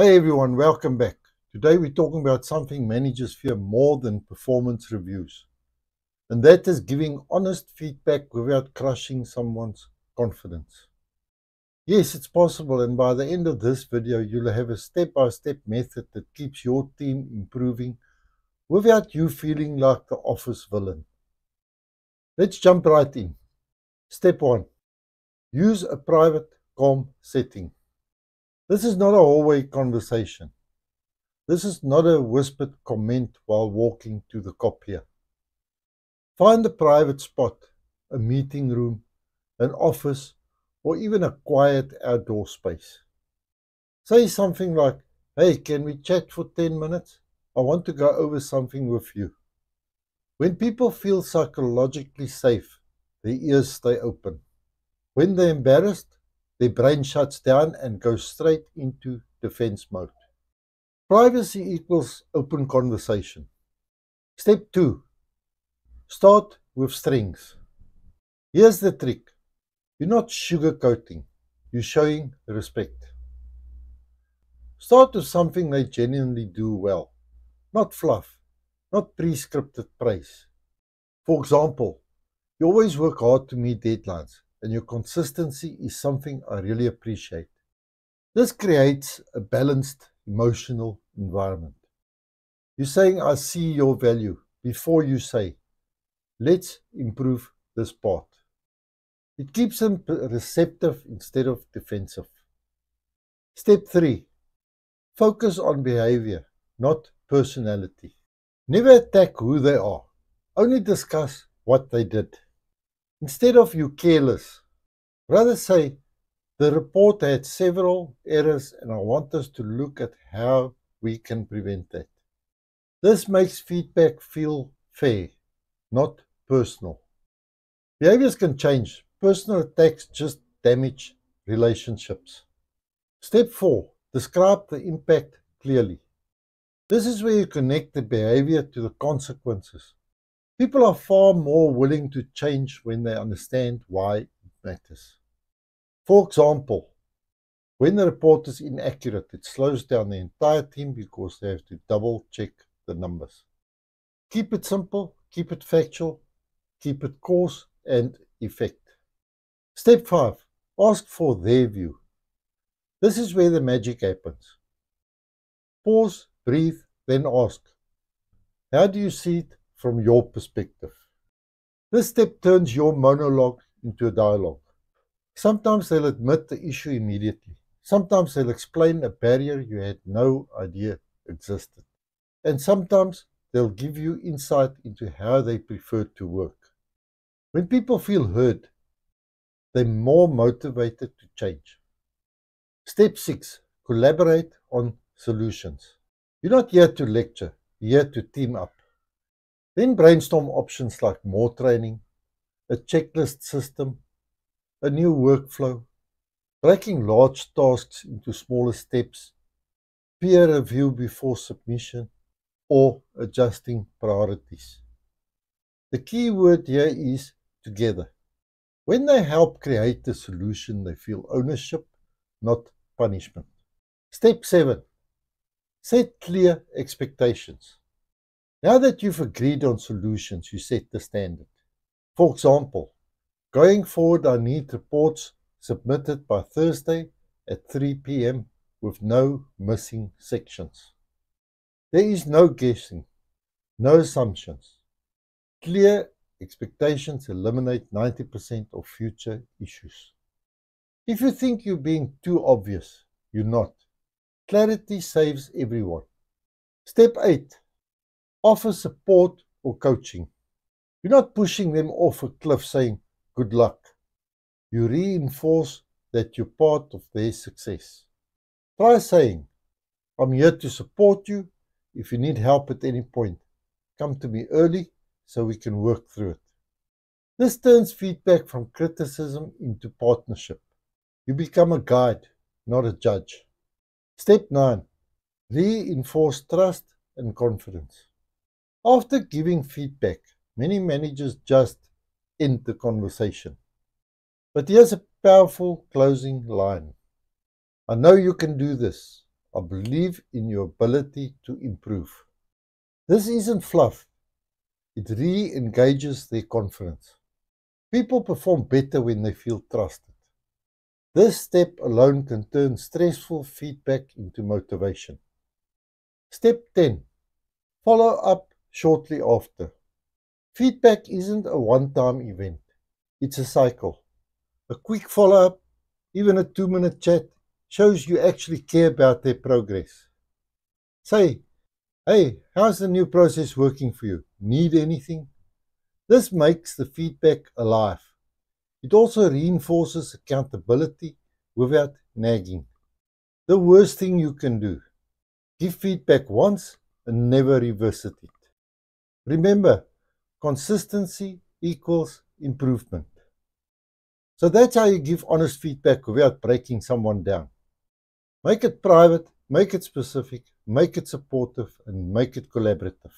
Hey everyone, welcome back. Today we're talking about something managers fear more than performance reviews, and that is giving honest feedback without crushing someone's confidence. Yes, it's possible, and by the end of this video, you'll have a step-by-step method that keeps your team improving without you feeling like the office villain. Let's jump right in. Step 1. Use a private, calm setting. This is not a hallway conversation. This is not a whispered comment while walking to the copier. Find a private spot, a meeting room, an office, or even a quiet outdoor space. Say something like, "Hey, can we chat for 10 minutes? I want to go over something with you." When people feel psychologically safe, their ears stay open. When they're embarrassed, their brain shuts down and goes straight into defense mode. Privacy equals open conversation. Step 2. Start with strengths. Here's the trick. You're not sugarcoating. You're showing respect. Start with something they genuinely do well. Not fluff. Not pre-scripted praise. For example, you always work hard to meet deadlines, and your consistency is something I really appreciate. This creates a balanced emotional environment. You're saying, "I see your value," before you say, "Let's improve this part." It keeps them receptive instead of defensive. Step 3. Focus on behavior, not personality. Never attack who they are. Only discuss what they did. Instead of "you careless," rather say, "The report had several errors and I want us to look at how we can prevent that." This makes feedback feel fair, not personal. Behaviors can change. Personal attacks just damage relationships. Step 4. Describe the impact clearly. This is where you connect the behavior to the consequences. People are far more willing to change when they understand why it matters. For example, when the report is inaccurate, it slows down the entire team because they have to double check the numbers. Keep it simple, keep it factual, keep it cause and effect. Step 5. Ask for their view. This is where the magic happens. Pause, breathe, then ask, "How do you see it from your perspective?" This step turns your monologue into a dialogue. Sometimes they'll admit the issue immediately. Sometimes they'll explain a barrier you had no idea existed. And sometimes they'll give you insight into how they prefer to work. When people feel heard, they're more motivated to change. Step 6. Collaborate on solutions. You're not here to lecture, you're here to team up. Then brainstorm options like more training, a checklist system, a new workflow, breaking large tasks into smaller steps, peer review before submission, or adjusting priorities. The key word here is together. When they help create the solution, they feel ownership, not punishment. Step 7. Set clear expectations. Now that you've agreed on solutions, you set the standard. For example, going forward, I need reports submitted by Thursday at 3 p.m. with no missing sections. There is no guessing, no assumptions. Clear expectations eliminate 90% of future issues. If you think you're being too obvious, you're not. Clarity saves everyone. Step 8. Offer support or coaching. You're not pushing them off a cliff saying, "Good luck." You reinforce that you're part of their success. Try saying, "I'm here to support you. If you need help at any point, come to me early so we can work through it." This turns feedback from criticism into partnership. You become a guide, not a judge. Step 9. Reinforce trust and confidence. After giving feedback, many managers just end the conversation. But here's a powerful closing line. "I know you can do this. I believe in your ability to improve. This isn't fluff. It re-engages their confidence. People perform better when they feel trusted. This step alone can turn stressful feedback into motivation. Step 10. Follow up shortly after. Feedback isn't a one-time event. It's a cycle. A quick follow-up, even a 2-minute chat, shows you actually care about their progress. Say, hey, how's the new process working for you? Need anything? This makes the feedback alive. It also reinforces accountability without nagging. The worst thing you can do, give feedback once and never revisit it. Remember, consistency equals improvement. So that's how you give honest feedback without breaking someone down. Make it private, make it specific, make it supportive, and make it collaborative.